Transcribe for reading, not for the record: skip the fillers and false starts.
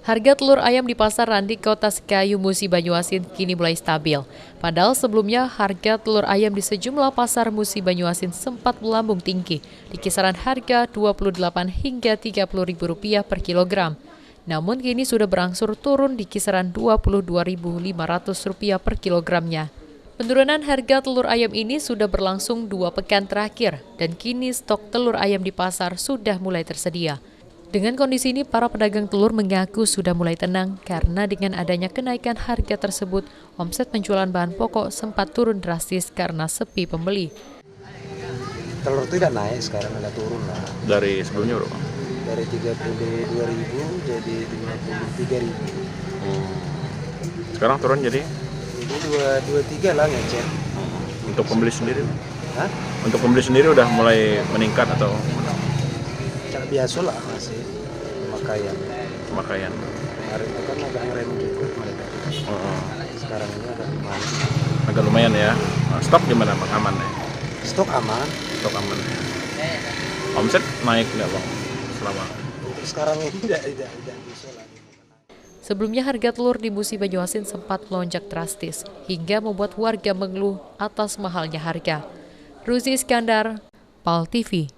Harga telur ayam di Pasar Randi, Kota Sekayu, Musi Banyuasin kini mulai stabil. Padahal sebelumnya harga telur ayam di sejumlah pasar Musi Banyuasin sempat melambung tinggi di kisaran harga Rp28 hingga Rp30.000 per kilogram. Namun kini sudah berangsur turun di kisaran Rp22.500 per kilogramnya. Penurunan harga telur ayam ini sudah berlangsung 2 pekan terakhir dan kini stok telur ayam di pasar sudah mulai tersedia. Dengan kondisi ini, para pedagang telur mengaku sudah mulai tenang karena dengan adanya kenaikan harga tersebut, omset penjualan bahan pokok sempat turun drastis karena sepi pembeli. Telur tidak naik, sekarang ada turun lah. Dari sebelumnya berapa? Dari 32.000 jadi 53.000. Sekarang turun jadi? Jadi 23 lah ngecek. Untuk pembeli sendiri? Hah? Untuk pembeli sendiri udah mulai meningkat atau? Biasa lah masih pemakaian. Kemarin itu kan agak ngerem juga mereka. Sekarang ini Agak lumayan ya. Stok gimana Bang? Aman ya? Stok aman. Stok aman. Omset naik nggak Bang? Selama? Untuk sekarang ini tidak bisa lagi. Sebelumnya harga telur di Musi Banyuasin sempat melonjak drastis hingga membuat warga mengeluh atas mahalnya harga. Ruzi Iskandar, PAL TV.